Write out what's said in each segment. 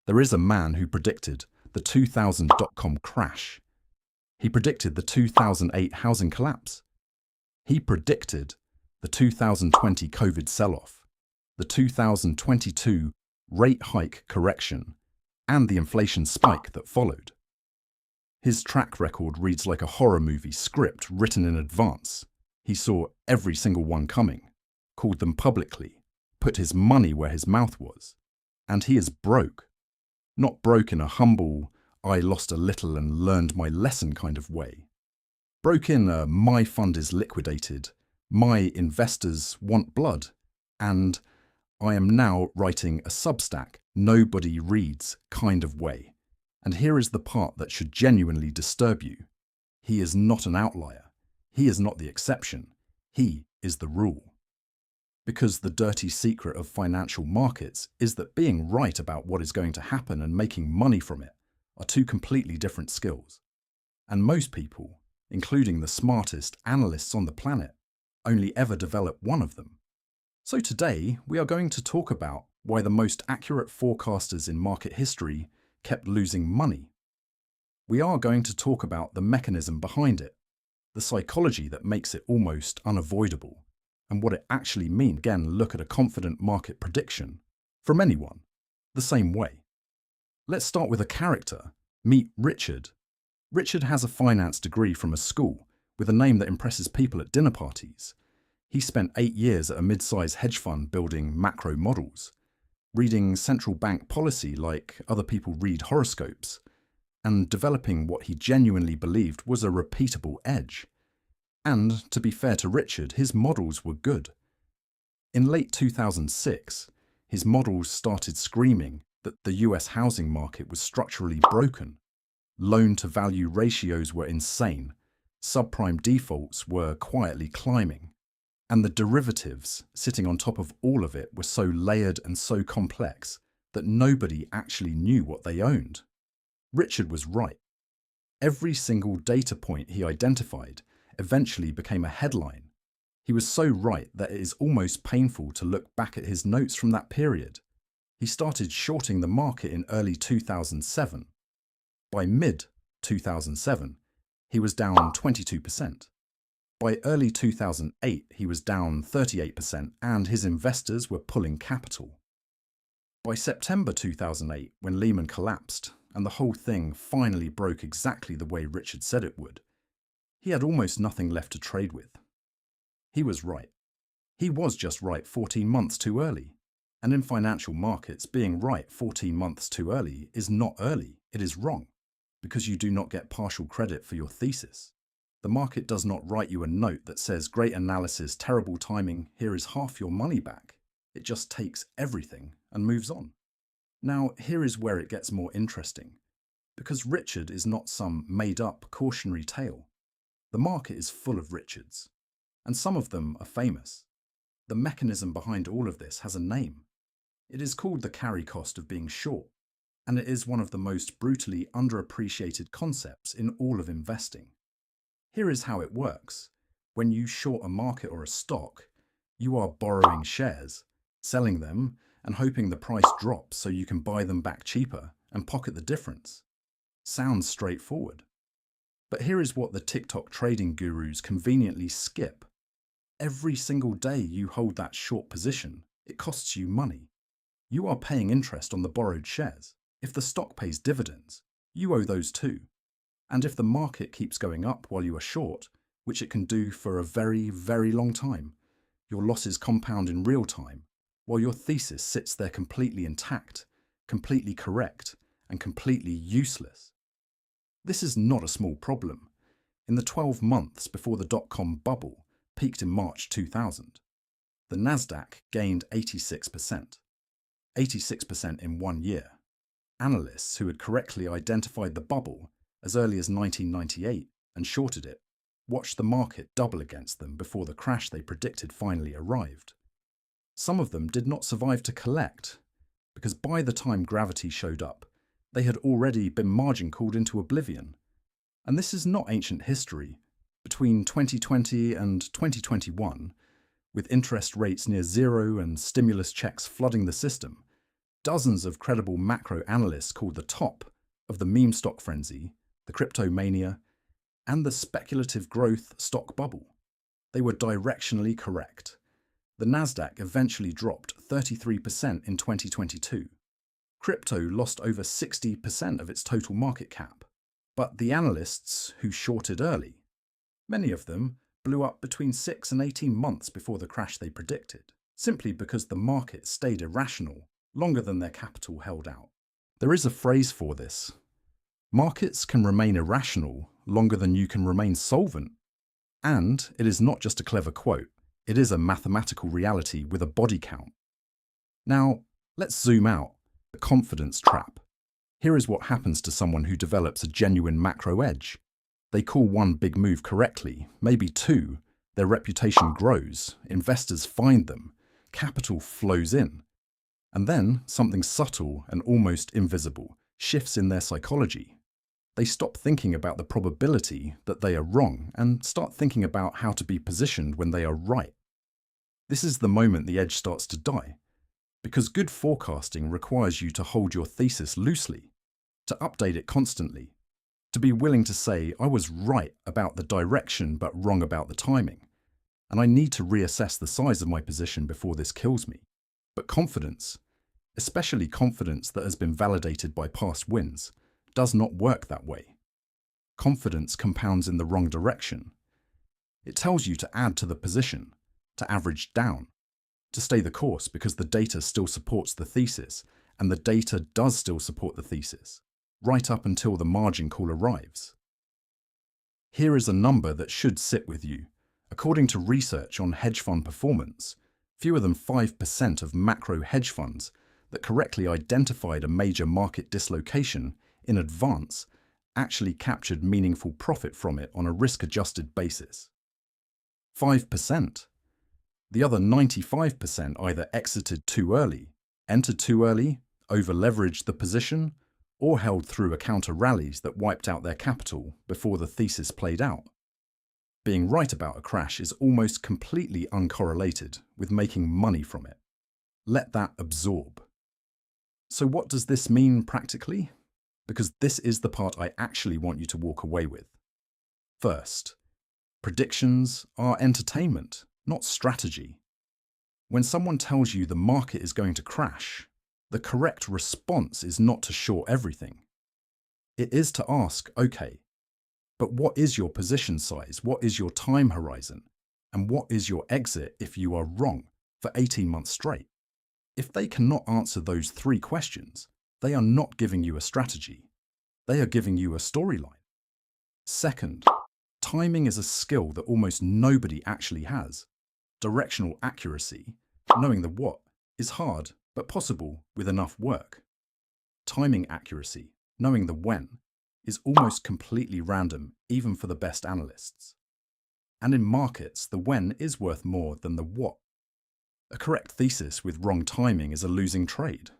There is a man who predicted the 2000 dot-com crash. He predicted the 2008 housing collapse. He predicted the 2020 COVID sell-off, the 2022 rate hike correction, and the inflation spike that followed. His track record reads like a horror movie script written in advance. He saw every single one coming, called them publicly, put his money where his mouth was. And he is broke. Not broke in a humble, I lost a little and learned my lesson kind of way. Broke in a my fund is liquidated, my investors want blood, and I am now writing a Substack nobody reads kind of way. And here is the part that should genuinely disturb you. He is not an outlier. He is not the exception. He is the rule. Because the dirty secret of financial markets is that being right about what is going to happen and making money from it are two completely different skills. And most people, including the smartest analysts on the planet, only ever develop one of them. So today, we are going to talk about why the most accurate forecasters in market history kept losing money. We are going to talk about the mechanism behind it, the psychology that makes it almost unavoidable, and what it actually means. Again, look at a confident market prediction from anyone, the same way. Let's start with a character. Meet Richard. Richard has a finance degree from a school with a name that impresses people at dinner parties. He spent 8 years at a mid-sized hedge fund building macro models, reading central bank policy like other people read horoscopes, and developing what he genuinely believed was a repeatable edge. And, to be fair to Richard, his models were good. In late 2006, his models started screaming that the US housing market was structurally broken. Loan-to-value ratios were insane, subprime defaults were quietly climbing, and the derivatives sitting on top of all of it were so layered and so complex that nobody actually knew what they owned. Richard was right. Every single data point he identified eventually became a headline. He was so right that it is almost painful to look back at his notes from that period. He started shorting the market in early 2007. By mid-2007, he was down 22%. By early 2008, he was down 38% and his investors were pulling capital. By September 2008, when Lehman collapsed and the whole thing finally broke exactly the way Richard said it would, he had almost nothing left to trade with. He was right. He was just right 14 months too early. And in financial markets, being right 14 months too early is not early, it is wrong, because you do not get partial credit for your thesis. The market does not write you a note that says, great analysis, terrible timing, here is half your money back. It just takes everything and moves on. Now, here is where it gets more interesting, because Richard is not some made-up cautionary tale. The market is full of Richards, and some of them are famous. The mechanism behind all of this has a name. It is called the carry cost of being short, and it is one of the most brutally underappreciated concepts in all of investing. Here is how it works. When you short a market or a stock, you are borrowing shares, selling them, and hoping the price drops so you can buy them back cheaper and pocket the difference. Sounds straightforward. But here is what the TikTok trading gurus conveniently skip. Every single day you hold that short position, it costs you money. You are paying interest on the borrowed shares. If the stock pays dividends, you owe those too. And if the market keeps going up while you are short, which it can do for a very, very long time, your losses compound in real time, while your thesis sits there completely intact, completely correct, and completely useless. This is not a small problem. In the 12 months before the dot-com bubble peaked in March 2000, the Nasdaq gained 86%. 86% in 1 year. Analysts who had correctly identified the bubble as early as 1998 and shorted it watched the market double against them before the crash they predicted finally arrived. Some of them did not survive to collect, because by the time gravity showed up, they had already been margin called into oblivion. And this is not ancient history. Between 2020 and 2021, with interest rates near zero and stimulus checks flooding the system, dozens of credible macro analysts called the top of the meme stock frenzy, the crypto mania, and the speculative growth stock bubble. They were directionally correct. The Nasdaq eventually dropped 33% in 2022. Crypto lost over 60% of its total market cap. But the analysts who shorted early, many of them blew up between 6 and 18 months before the crash they predicted, simply because the market stayed irrational longer than their capital held out. There is a phrase for this. Markets can remain irrational longer than you can remain solvent. And it is not just a clever quote, it is a mathematical reality with a body count. Now, let's zoom out. The confidence trap. Here is what happens to someone who develops a genuine macro edge. They call one big move correctly, maybe two, their reputation grows, investors find them, capital flows in. And then something subtle and almost invisible shifts in their psychology. They stop thinking about the probability that they are wrong and start thinking about how to be positioned when they are right. This is the moment the edge starts to die. Because good forecasting requires you to hold your thesis loosely, to update it constantly, to be willing to say, I was right about the direction but wrong about the timing, and I need to reassess the size of my position before this kills me. But confidence, especially confidence that has been validated by past wins, does not work that way. Confidence compounds in the wrong direction. It tells you to add to the position, to average down, to stay the course because the data still supports the thesis, and the data does still support the thesis, right up until the margin call arrives. Here is a number that should sit with you. According to research on hedge fund performance, fewer than 5% of macro hedge funds that correctly identified a major market dislocation in advance actually captured meaningful profit from it on a risk-adjusted basis. 5%. The other 95% either exited too early, entered too early, over-leveraged the position, or held through a counter rallies that wiped out their capital before the thesis played out. Being right about a crash is almost completely uncorrelated with making money from it. Let that absorb. So what does this mean practically? Because this is the part I actually want you to walk away with. First, predictions are entertainment, not strategy. When someone tells you the market is going to crash, the correct response is not to short everything. It is to ask, okay, but what is your position size? What is your time horizon? And what is your exit if you are wrong for 18 months straight? If they cannot answer those three questions, they are not giving you a strategy. They are giving you a storyline. Second, timing is a skill that almost nobody actually has. Directional accuracy, knowing the what, is hard but possible with enough work. Timing accuracy, knowing the when, is almost completely random even for the best analysts. And in markets, the when is worth more than the what. A correct thesis with wrong timing is a losing trade.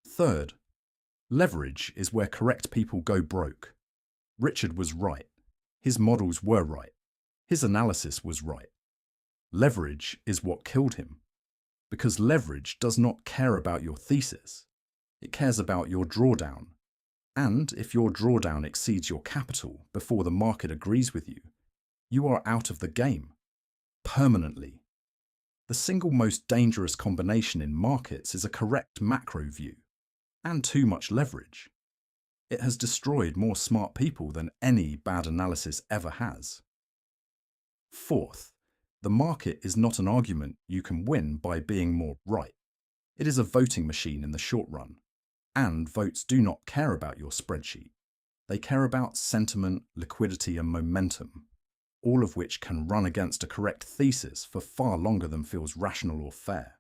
Third, leverage is where correct people go broke. Richard was right. His models were right. His analysis was right. Leverage is what killed him. Because leverage does not care about your thesis. It cares about your drawdown. And if your drawdown exceeds your capital before the market agrees with you, you are out of the game. Permanently. The single most dangerous combination in markets is a correct macro view and too much leverage. It has destroyed more smart people than any bad analysis ever has. Fourth, the market is not an argument you can win by being more right. It is a voting machine in the short run, and votes do not care about your spreadsheet. They care about sentiment, liquidity, and momentum, all of which can run against a correct thesis for far longer than feels rational or fair.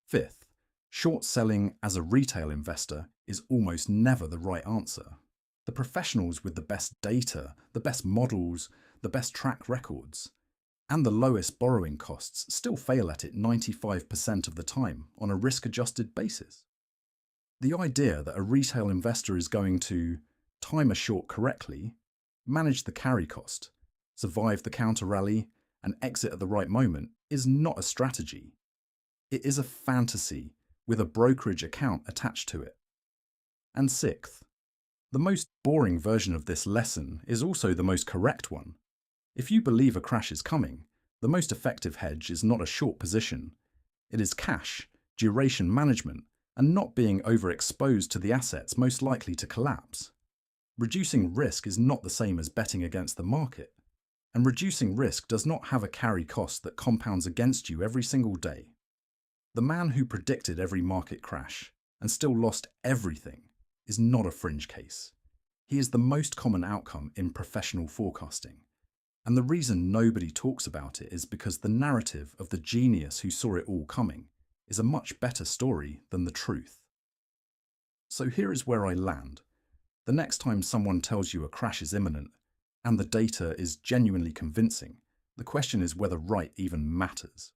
Fifth, short selling as a retail investor is almost never the right answer. The professionals with the best data, the best models, the best track records, and the lowest borrowing costs still fail at it 95% of the time on a risk-adjusted basis. The idea that a retail investor is going to time a short correctly, manage the carry cost, survive the counter rally, and exit at the right moment is not a strategy. It is a fantasy with a brokerage account attached to it. And sixth, the most boring version of this lesson is also the most correct one. If you believe a crash is coming, the most effective hedge is not a short position. It is cash, duration management, and not being overexposed to the assets most likely to collapse. Reducing risk is not the same as betting against the market, and reducing risk does not have a carry cost that compounds against you every single day. The man who predicted every market crash and still lost everything is not a fringe case. He is the most common outcome in professional forecasting. And the reason nobody talks about it is because the narrative of the genius who saw it all coming is a much better story than the truth. So here is where I land. The next time someone tells you a crash is imminent and the data is genuinely convincing, the question is whether right even matters.